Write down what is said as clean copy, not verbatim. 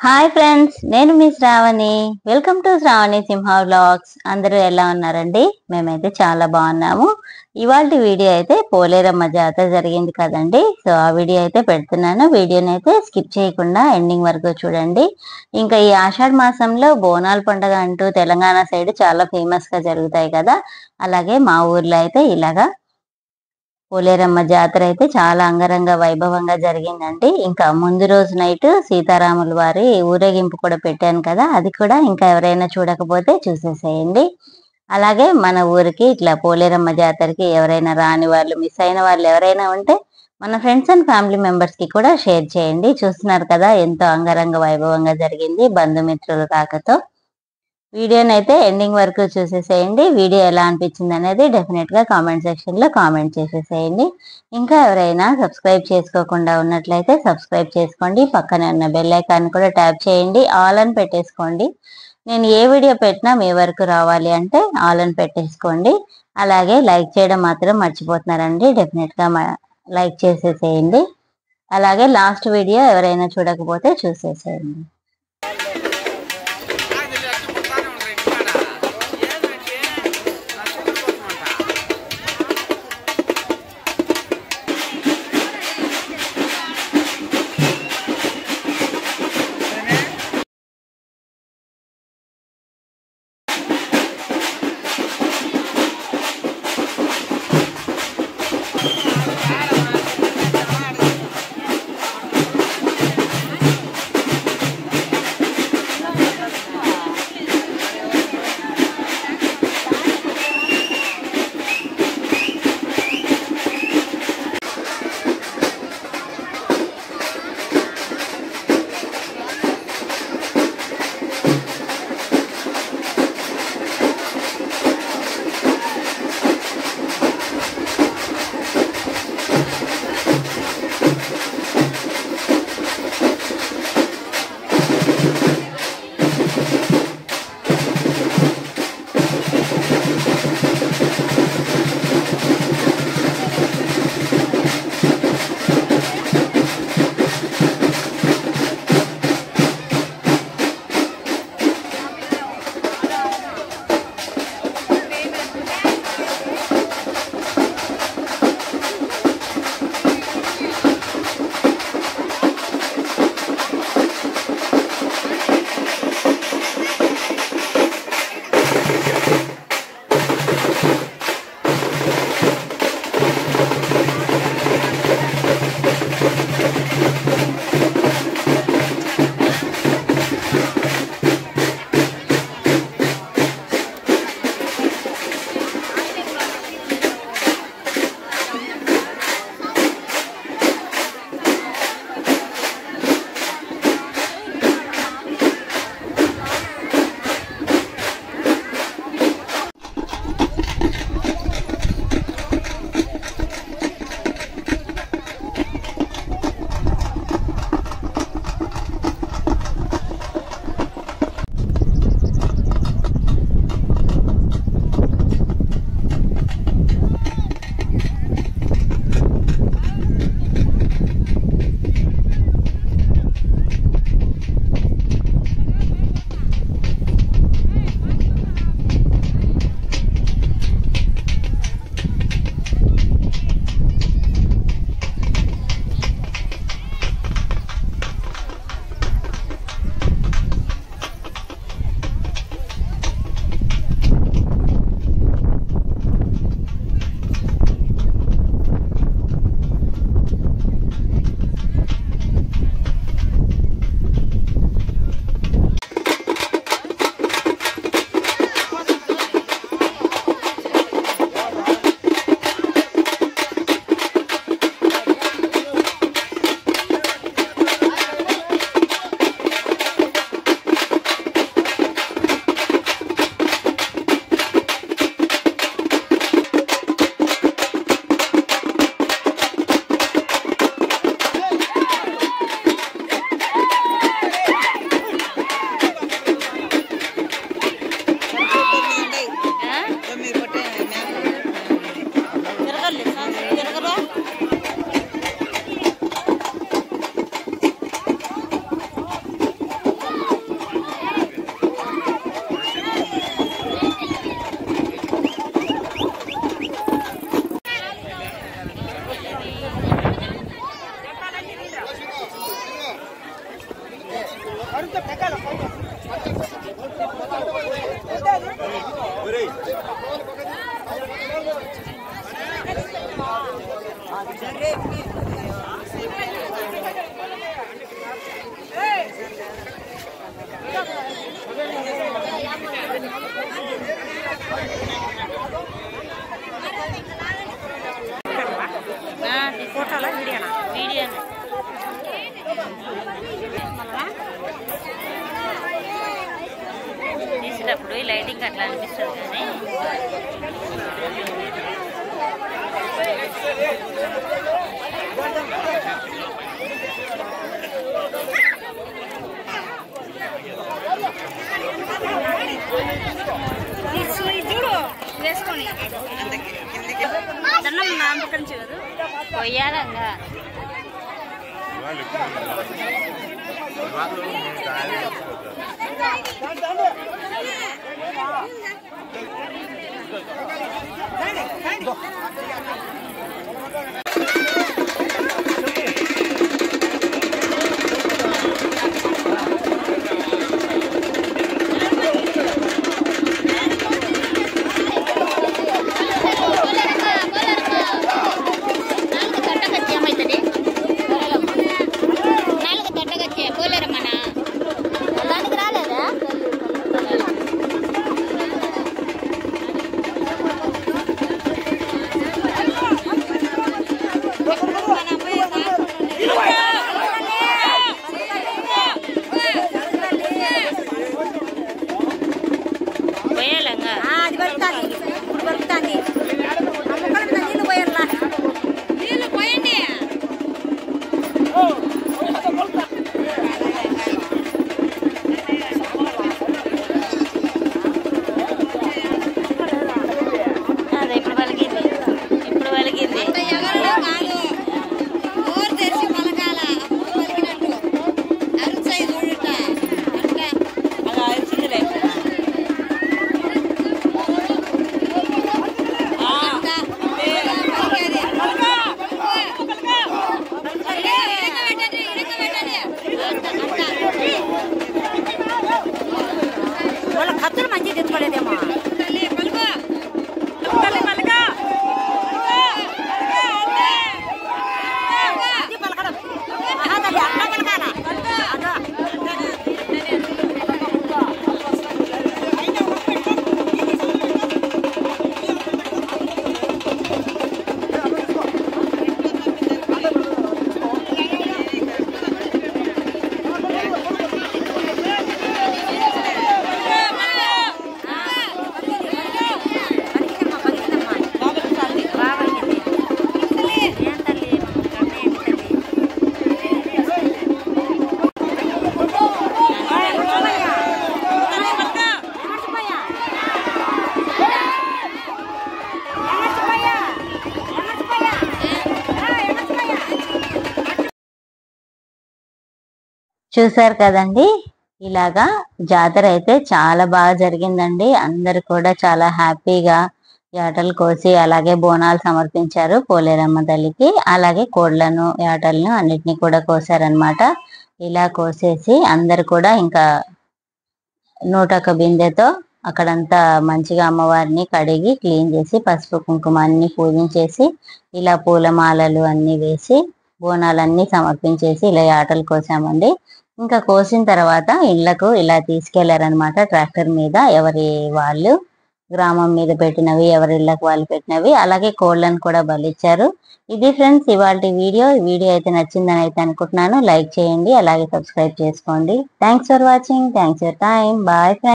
Hi friends, నేను మీ Sravani. Welcome to Sravani Simha vlogs. అందరూ ఎలా ఉన్నారండి? మేమైతే చాలా బాగున్నాము. ఇవాళ వీడియో అయితే పోలేరమ్మ జాతర జరిగింది కదండి. సో ఆ వీడియో అయితే పెడుతున్నాను. వీడియోని అయితే స్కిప్ చేయకుండా ఎండింగ్ వరకు చూడండి. ఇంకా ఈ ఆషాఢ మాసంలో బోనాల పండుగ అంటూ తెలంగాణ సైడ్ చాలా ఫేమస్ గా జరుగుతాయి కదా. అలాగే మా ఊర్లో అయితే ఇలాగా పోలేరమ్మ జాతర అయితే చాలా అంగరంగ వైభవంగా జరిగిందండి. ఇంకా ముందు రోజు నైట్ సీతారాముల వారి ఊరేగింపు కూడా పెట్టాను కదా, అది కూడా ఇంకా ఎవరైనా చూడకపోతే చూసేసేయండి. అలాగే మన ఊరికి ఇట్లా పోలేరమ్మ జాతరకి ఎవరైనా రాని వాళ్ళు, మిస్ అయిన వాళ్ళు ఎవరైనా ఉంటే మన ఫ్రెండ్స్ అండ్ ఫ్యామిలీ మెంబర్స్ కి కూడా షేర్ చేయండి. చూస్తున్నారు కదా ఎంతో అంగరంగ వైభవంగా జరిగింది బంధుమిత్రుల రాకతో. వీడియోని అయితే ఎండింగ్ వరకు చూసేసేయండి. వీడియో ఎలా అనిపించింది అనేది డెఫినెట్ గా కామెంట్ సెక్షన్ లో కామెంట్ చేసేసేయండి. ఇంకా ఎవరైనా సబ్స్క్రైబ్ చేసుకోకుండా ఉన్నట్లయితే సబ్స్క్రైబ్ చేసుకోండి. పక్కనే ఉన్న బెల్ ఐకాన్ కూడా ట్యాప్ చేయండి, ఆల్ అని పెట్టేసుకోండి. నేను ఏ వీడియో పెట్టినా మీ వరకు రావాలి అంటే ఆల్ అని పెట్టేసుకోండి. అలాగే లైక్ చేయడం మాత్రం మర్చిపోతున్నారండి, డెఫినెట్ గా లైక్ చేసేసేయండి. అలాగే లాస్ట్ వీడియో ఎవరైనా చూడకపోతే చూసేసేయండి. ఫోటోలా వీడియోనా? వీడియో తీసేటప్పుడు ఈ లైటింగ్ అట్లా అనిపిస్తుంది కానీ చూడు వేసుకొని దండం నామకరించి కదా కొయ్యాలంగా చూసారు కదండి, ఇలాగా జాతర అయితే చాలా బాగా జరిగిందండి. అందరు కూడా చాలా హ్యాపీగా యాటలు కోసి అలాగే బోనాలు సమర్పించారు పోలేరమ్మ తల్లికి. అలాగే కోళ్లను యాటలను అన్నిటినీ కూడా కోసారనమాట. ఇలా కోసేసి అందరు కూడా ఇంకా 101 బిందెతో అక్కడంతా మంచిగా అమ్మవారిని కడిగి క్లీన్ చేసి పసుపు కుంకుమ అన్ని పూజించేసి ఇలా పూలమాలలు అన్ని వేసి బోనాలన్నీ సమర్పించేసి ఇలా యాటలు కోసామండి. ఇంకా కోసిన తర్వాత ఇళ్లకు ఇలా తీసుకెళ్లారనమాట ట్రాక్టర్ మీద. ఎవరి వాళ్ళు గ్రామం మీద పెట్టినవి, ఎవరి ఇళ్లకు వాళ్ళు పెట్టినవి. అలాగే కోళ్లను కూడా బలిచ్చారు. ఇది ఫ్రెండ్స్ ఇవాళ వీడియో. ఈ వీడియో అయితే నచ్చిందని అయితే అనుకుంటున్నాను. లైక్ చేయండి, అలాగే సబ్స్క్రైబ్ చేసుకోండి. Thanks for watching. Thanks for time. Bye friends.